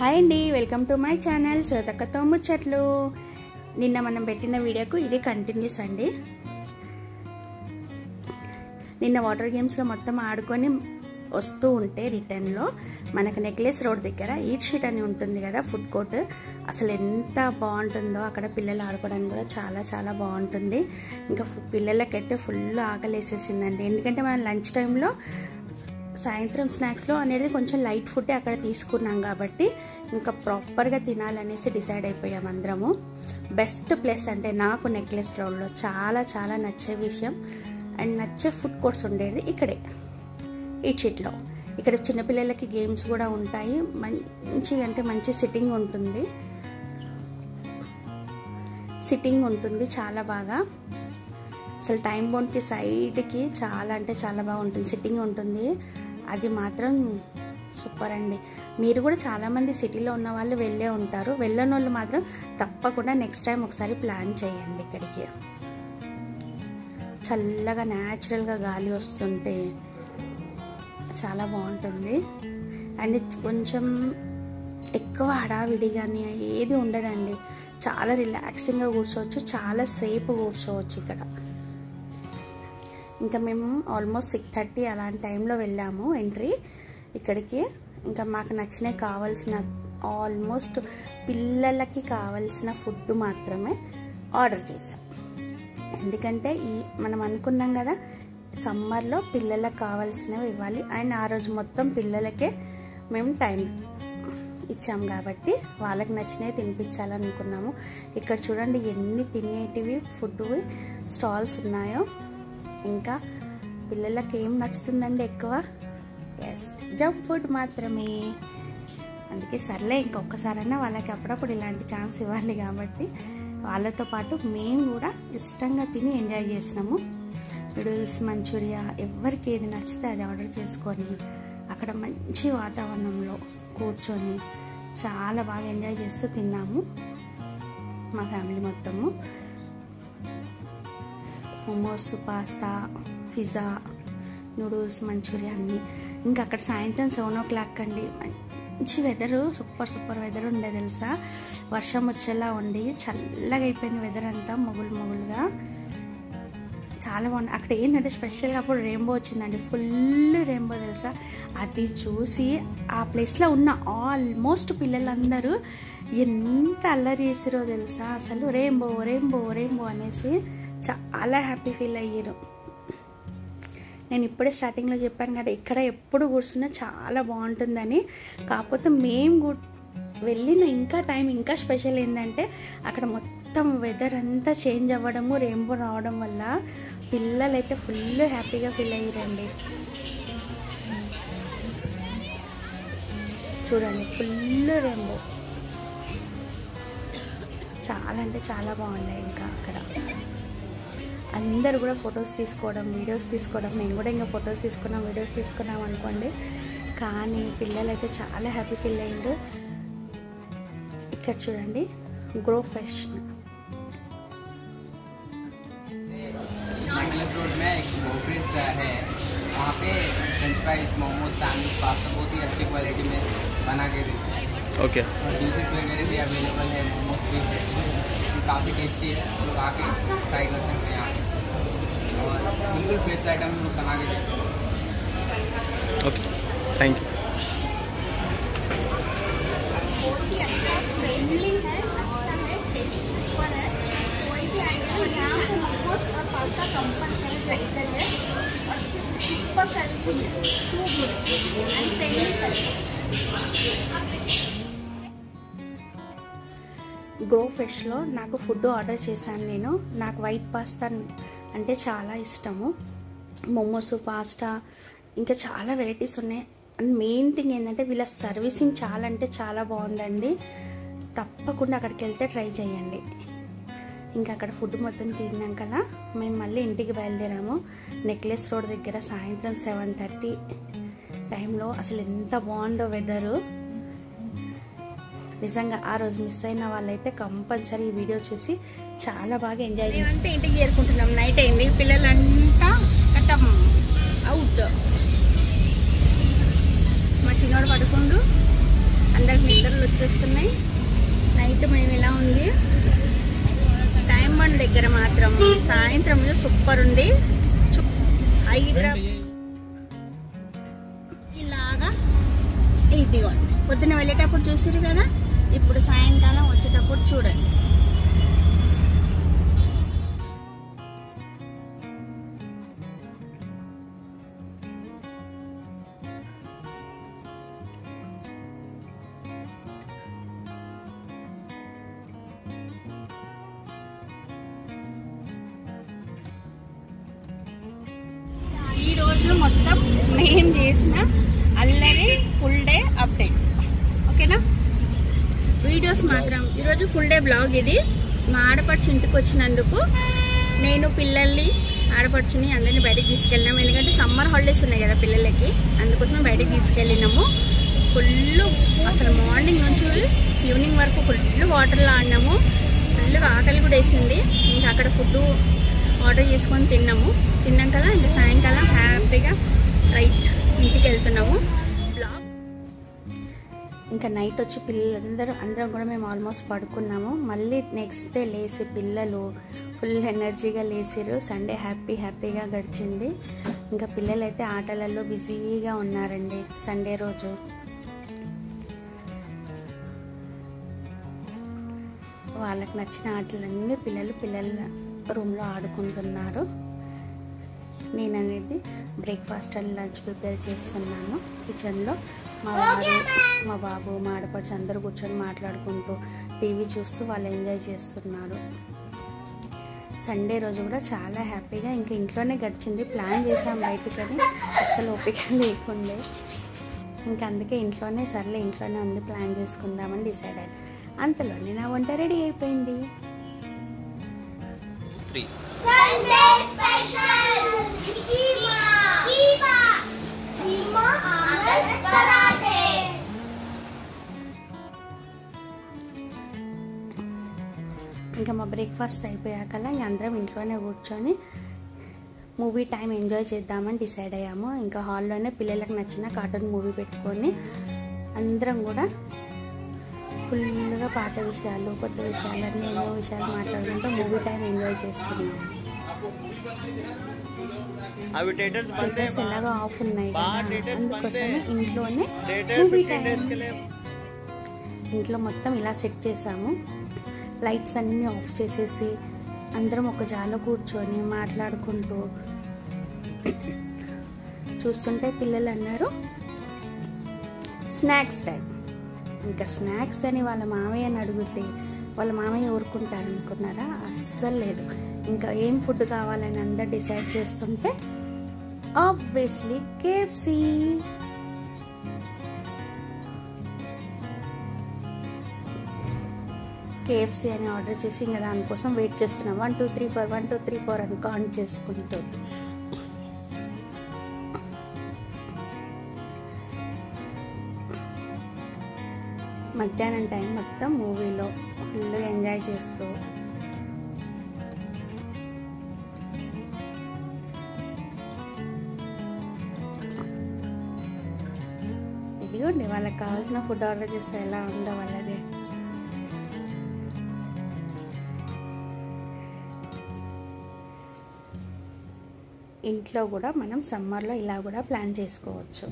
Hi అండి, welcome to my channel శ్వేతక్కతో ముచ్చట్లు. నిన్న మనం పెట్టిన వీడియోకు ఇది కంటిన్యూస్ అండి. నిన్న వాటర్ గేమ్స్లో మొత్తం ఆడుకొని వస్తూ ఉంటే రిటర్న్లో మనకు నెక్లెస్ రోడ్ దగ్గర ఈట్ షీట్ అని ఉంటుంది కదా, ఫుడ్ కోర్ట్. అసలు ఎంత బాగుంటుందో అక్కడ పిల్లలు ఆడుకోవడానికి కూడా చాలా చాలా బాగుంటుంది. ఇంకా పిల్లలకైతే ఫుల్ ఆకలి వేసేసిందండి. ఎందుకంటే మనం లంచ్ టైంలో సాయంత్రం స్నాక్స్లో అనేది కొంచెం లైట్ ఫుడ్ అక్కడ తీసుకున్నాం కాబట్టి ఇంకా ప్రాపర్గా తినాలనేసి డిసైడ్ అయిపోయాం అందరము. బెస్ట్ ప్లేస్ అంటే నాకు నెక్లెస్ రోడ్లో చాలా చాలా నచ్చే విషయం అండ్ నచ్చే ఫుడ్ కోర్ట్స్ ఉండేది ఇక్కడే, ఈట్ షీట్లో. ఇక్కడ చిన్నపిల్లలకి గేమ్స్ కూడా ఉంటాయి. మంచి సిట్టింగ్ ఉంటుంది చాలా బాగా. అసలు టైం బౌండ్కి సైడ్కి చాలా అంటే చాలా బాగుంటుంది, సిట్టింగ్ ఉంటుంది. అది మాత్రం సూపర్ అండి. మీరు కూడా చాలామంది సిటీలో ఉన్న వాళ్ళు వెళ్ళే ఉంటారు. వెళ్ళని వాళ్ళు మాత్రం తప్పకుండా నెక్స్ట్ టైం ఒకసారి ప్లాన్ చేయండి. ఇక్కడికి చల్లగా న్యాచురల్గా గాలి వస్తుంటే చాలా బాగుంటుంది. అండ్ కొంచెం ఎక్కువ హడావిడి కానీ ఏది ఉండదండి. చాలా రిలాక్సింగ్గా కూర్చోవచ్చు, చాలా సేపు కూర్చోవచ్చు ఇక్కడ. ఇంకా మేము ఆల్మోస్ట్ 6:30 అలాంటి టైంలో వెళ్ళాము ఎంట్రీ ఇక్కడికి. ఇంకా మాకు నచ్చినవి కావాల్సిన ఆల్మోస్ట్ పిల్లలకి కావాల్సిన ఫుడ్ మాత్రమే ఆర్డర్ చేసాం. ఎందుకంటే మనం అనుకున్నాం కదా సమ్మర్లో పిల్లలకు కావాల్సినవి ఇవ్వాలి అండ్ ఆ రోజు మొత్తం పిల్లలకే మేము టైం ఇచ్చాం కాబట్టి వాళ్ళకి నచ్చినవి తినిపించాలనుకున్నాము. ఇక్కడ చూడండి ఎన్ని తినేటివి ఫుడ్ స్టాల్స్ ఉన్నాయో. ఇంకా పిల్లలకి ఏం నచ్చుతుందండి ఎక్కువ? ఎస్, జంక్ ఫుడ్ మాత్రమే. అందుకే సర్లే ఇంకొకసారైనా వాళ్ళకి అప్పుడప్పుడు ఇలాంటి ఛాన్స్ ఇవ్వాలి కాబట్టి వాళ్ళతో పాటు మేము కూడా ఇష్టంగా తిని ఎంజాయ్ చేసినాము. నూడిల్స్, మంచూరియా, ఎవరికి ఏది నచ్చితే అది ఆర్డర్ చేసుకొని అక్కడ మంచి వాతావరణంలో కూర్చొని చాలా బాగా ఎంజాయ్ చేస్తూ తిన్నాము మా ఫ్యామిలీ మొత్తము. Momos, pasta, pizza, noodles, manchuria అన్నీ. ఇంకా అక్కడ సాయంత్రం 7 o'clock అండి. మంచి వెదరు, సూపర్ వెదర్ ఉండే తెలుసా. వర్షం వచ్చేలా ఉండి చల్లగా అయిపోయింది వెదర్ అంతా, మొగులుగా చాలా బాగుంది. అక్కడ ఏంటంటే స్పెషల్గా అప్పుడు రెయిన్బో వచ్చిందండి, ఫుల్ రెయిన్బో తెలుసా. అది చూసి ఆ ప్లేస్లో ఉన్న ఆల్మోస్ట్ పిల్లలందరూ ఎంత అల్లరి చేసిరో తెలుసా. అసలు రెయిన్బో అనేసి చాలా హ్యాపీ ఫీల్ అయ్యారు. నేను ఇప్పుడే స్టార్టింగ్లో చెప్పాను కదా ఇక్కడ ఎప్పుడు కూర్చున్నా చాలా బాగుంటుందని. కాకపోతే మేము వెళ్ళిన ఇంకా టైం ఇంకా స్పెషల్ ఏంటంటే అక్కడ మొత్తం వెదర్ అంతా చేంజ్ అవ్వడము, రెయిన్బో రావడం వల్ల పిల్లలైతే ఫుల్ హ్యాపీగా ఫీల్ అయ్యారండి. చూడండి ఫుల్ రెయిన్బో, చాలా అంటే చాలా బాగున్నాయి. ఇంకా అక్కడ అందరూ కూడా ఫొటోస్ తీసుకోవడం, వీడియోస్ తీసుకోవడం. మేము కూడా ఇంకా ఫొటోస్ తీసుకున్నాం, వీడియోస్ తీసుకున్నాం అనుకోండి. కానీ పిల్లలైతే చాలా హ్యాపీ ఫీల్ అయ్యిండు. ఇక్కడ చూడండి గ్రో ఫ్రెష్. रोड में एक ऑफिस है, वहाँ पे French fries, momos, sandwich, pasta बहुत ही अच्छी क्वालिटी में बना के देते हैं. ओके. और जूसेस वगैरह भी अवेलेबल है, मोमोज भी काफ़ी टेस्टी है, लोग आके ट्राई कर सकते हैं आके. और बिल्कुल फ्रेश आइटम लोग बना के देते हैं. Okay, thank you. बहुत ही अच्छा फ्रेंडली है, अच्छा है, टेस्ट सुपर है. कोई भी आएगा तो यहाँ पे मोमोज और पास्ता कंपलसरी रहते हैं और सुपर सर्विसिंग है, too good and friendly service. గ్రో ఫ్రెష్లో నాకు ఫుడ్ ఆర్డర్ చేశాను నేను. నాకు వైట్ పాస్తా అంటే చాలా ఇష్టము. మోమోస్, పాస్తా, ఇంకా చాలా వెరైటీస్ ఉన్నాయి. అండ్ మెయిన్ థింగ్ ఏంటంటే వీళ్ళ సర్వీసింగ్ చాలా అంటే చాలా బాగుందండి. తప్పకుండా అక్కడికి వెళ్తే ట్రై చేయండి. ఇంకా అక్కడ ఫుడ్ మొత్తం తిన్నాక మేము మళ్ళీ ఇంటికి బయలుదేరాము. నెక్లెస్ రోడ్ దగ్గర సాయంత్రం 7:30 టైంలో అసలు ఎంత బాగుందో వెదరు. నిజంగా ఆ రోజు మిస్ అయిన వాళ్ళైతే కంపల్సరీ ఈ వీడియో చూసి చాలా బాగా ఎంజాయ్ చేస్తే. ఇంటికి చేరుకుంటున్నాం, నైట్ అయింది. పిల్లలంతా కట్టం అవుట్. మా చిన్నోడు పడుకుండు అందరికి నిద్రలు వచ్చేస్తున్నాయి. నైట్ మేము ఇలా ఉంది. టైం బండ్ దగ్గర మాత్రం సాయంత్రం సూపర్ ఉంది. హైదరాబాద్ ఇలాగా ఇదిగోండి. పొద్దున వెళ్ళేటప్పుడు చూసిరు కదా, ఇప్పుడు సాయంకాలం వచ్చేటప్పుడు చూడండి. ఈ రోజు మొత్తం మేము చేసిన అల్లరి ఫుల్ డే అప్డేట్, ఓకేనా? వీడియోస్ మాత్రం ఈరోజు ఫుల్ డే బ్లాగ్ ఇది. మా ఆడపడుచు ఇంటికి వచ్చినందుకు నేను పిల్లల్ని ఆడపడుచుని అందరినీ బయటికి తీసుకెళ్ళినాము. ఎందుకంటే సమ్మర్ హాలిడేస్ ఉన్నాయి కదా పిల్లలకి, అందుకోసం బయటికి తీసుకెళ్ళినాము. ఫుల్ అసలు మార్నింగ్ నుంచి ఈవినింగ్ వరకు ఫుల్ వాటర్లో ఆడినాము. ఫుల్గా ఆకలి కూడా వేసింది. ఇంకా అక్కడ ఫుడ్ ఆర్డర్ చేసుకొని తిన్నాము. తిన్నాం కదా ఇంకా సాయంకాలం హ్యాపీగా రైట్ ఇంటికి వెళ్తున్నాము. ఇంకా నైట్ వచ్చి అందరం కూడా మేము ఆల్మోస్ట్ పడుకున్నాము. మళ్ళీ నెక్స్ట్ డే లేచి పిల్లలు ఫుల్ ఎనర్జీగా లేచిరు. సండే హ్యాపీగా గడిచింది. ఇంకా పిల్లలైతే ఆటలలో బిజీగా ఉన్నారండి. సండే రోజు వాళ్ళకి నచ్చిన ఆటలన్నీ పిల్లల రూమ్లో ఆడుకుంటున్నారు. నేననేది బ్రేక్ఫాస్ట్ అండ్ లంచ్ ప్రిపేర్ చేస్తున్నాను కిచెన్లో. మా వారు, మా బాబు, మా ఆడపడుచు అందరూ కూర్చొని మాట్లాడుకుంటూ టీవీ చూస్తూ వాళ్ళు ఎంజాయ్ చేస్తున్నారు. సండే రోజు కూడా చాలా హ్యాపీగా ఇంకా ఇంట్లోనే గడిచింది. ప్లాన్ చేసాం బయటికి, కానీ అస్సలు ఓపిక లేకుండే. ఇంకా అందుకే ఇంట్లోనే ఉంది ప్లాన్ చేసుకుందామని డిసైడ్ అయ్యాను. అంతలోనే నా వంట రెడీ అయిపోయింది. ఇంకా మా బ్రేక్ఫాస్ట్ అయిపోయాకల్లా ఇంక అందరం ఇంట్లోనే కూర్చొని మూవీ టైం ఎంజాయ్ చేద్దామని డిసైడ్ అయ్యాము. ఇంకా హాల్లోనే పిల్లలకు నచ్చిన కార్టూన్ మూవీ పెట్టుకొని అందరం కూడా ఫుల్గా పాత విషయాలు, కొత్త విషయాలు, అన్నీ ఎన్నో విషయాలు మాట్లాడుకుంటూ మూవీ టైం ఎంజాయ్ చేస్తున్నాము. థియేటర్స్ ఎలాగో ఆఫ్ ఉన్నాయి కదా, అందుకోసమే ఇంట్లోనే మూవీ టైం. ఇంట్లో మొత్తం ఇలా సెట్ చేసాము. లైట్స్ అన్నీ ఆఫ్ చేసేసి అందరం ఒక జాలో కూర్చొని మాట్లాడుకుంటూ చూస్తుంటే పిల్లలు అన్నారు స్నాక్స్ టైం. ఇంకా స్నాక్స్ అని వాళ్ళ మామయ్యని అడిగితే వాళ్ళ మామయ్య ఊరుకుంటారు అనుకున్నారా? అస్సలు లేదు. ఇంకా ఏం ఫుడ్ కావాలని అందరు డిసైడ్ చేస్తుంటే ఆబ్వియస్లీ కేఎఫ్సి. కేఎఫ్సి అని ఆర్డర్ చేసి ఇంకా దానికోసం వెయిట్ చేస్తున్నాం. 1 2 3 4 1 2 3 4 అని కౌంట్ చేసుకుంటూ. మధ్యాహ్నం టైం మొత్తం మూవీలో ఫుల్గా ఎంజాయ్ చేస్తూ ఇదిగోండి వాళ్ళకి కావాల్సిన ఫుడ్ ఆర్డర్ చేస్తే ఎలా ఉందో వాళ్ళది. ఇంట్లో కూడా మనం సమ్మర్లో ఇలా కూడా ప్లాన్ చేసుకోవచ్చు.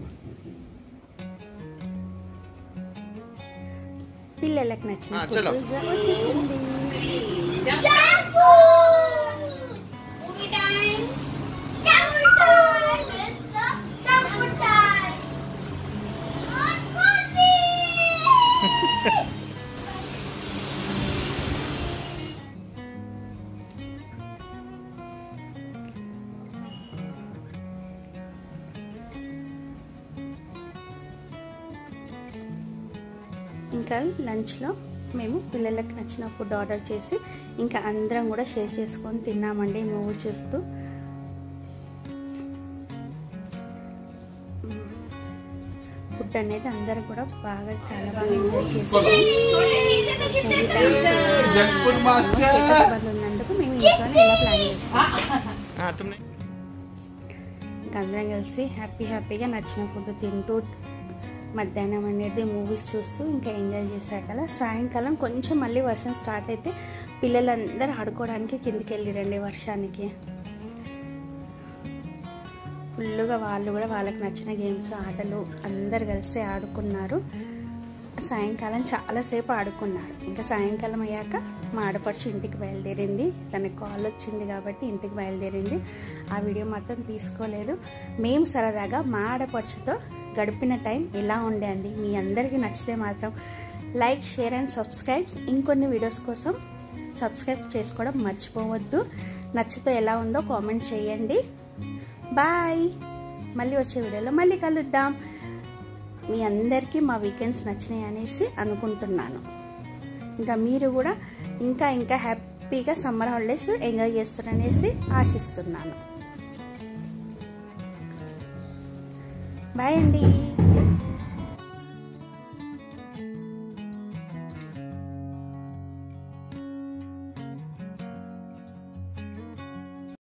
పిల్లలకు నచ్చిన వచ్చేసింది. ఇంకా లంచ్లో మేము పిల్లలకు నచ్చిన ఫుడ్ ఆర్డర్ చేసి ఇంకా అందరం కూడా షేర్ చేసుకొని తిన్నామండి మూవీ చూస్తూ. ఫుడ్ అనేది అందరూ కూడా బాగా చాలా బాగా ఎంజాయ్ చేసాము. ఉన్నందుకు మేము ఇంట్లోనే ఇలా ప్లాన్ చేసుకున్నాం. ఇంకా అందరం కలిసి హ్యాపీగా నచ్చిన ఫుడ్ తింటూ మధ్యాహ్నం అనేది మూవీస్ చూస్తూ ఇంకా ఎంజాయ్ చేశారు కదా. సాయంకాలం కొంచెం మళ్ళీ వర్షం స్టార్ట్ అయితే పిల్లలందరూ ఆడుకోవడానికి కిందికి వెళ్ళిరండి వర్షానికి. ఫుల్గా వాళ్ళు కూడా వాళ్ళకి నచ్చిన గేమ్స్ ఆటలు అందరు కలిసి ఆడుకున్నారు. సాయంకాలం చాలాసేపు ఆడుకున్నారు. ఇంకా సాయంకాలం అయ్యాక మా ఆడపడుచు ఇంటికి బయలుదేరింది. తనకు కాల్ వచ్చింది కాబట్టి ఇంటికి బయలుదేరింది. ఆ వీడియో మాత్రం తీసుకోలేదు. మేము సరదాగా మా ఆడపడుచుతో గడిపిన టైం ఎలా ఉండేది. మీ అందరికీ నచ్చితే మాత్రం లైక్, షేర్ అండ్ సబ్స్క్రైబ్. ఇంకొన్ని వీడియోస్ కోసం సబ్స్క్రైబ్ చేసుకోవడం మర్చిపోవద్దు. నచ్చితే ఎలా ఉందో కామెంట్ చేయండి. బాయ్. మళ్ళీ వచ్చే వీడియోలో మళ్ళీ కలుద్దాం. మీ అందరికీ మా వీకెండ్స్ నచ్చినాయి అనేసి అనుకుంటున్నాను. ఇంకా మీరు కూడా ఇంకా హ్యాపీగా సమ్మర్ హాలిడేస్ ఎంజాయ్ చేస్తారనేసి ఆశిస్తున్నాను. బాయ్ అండి.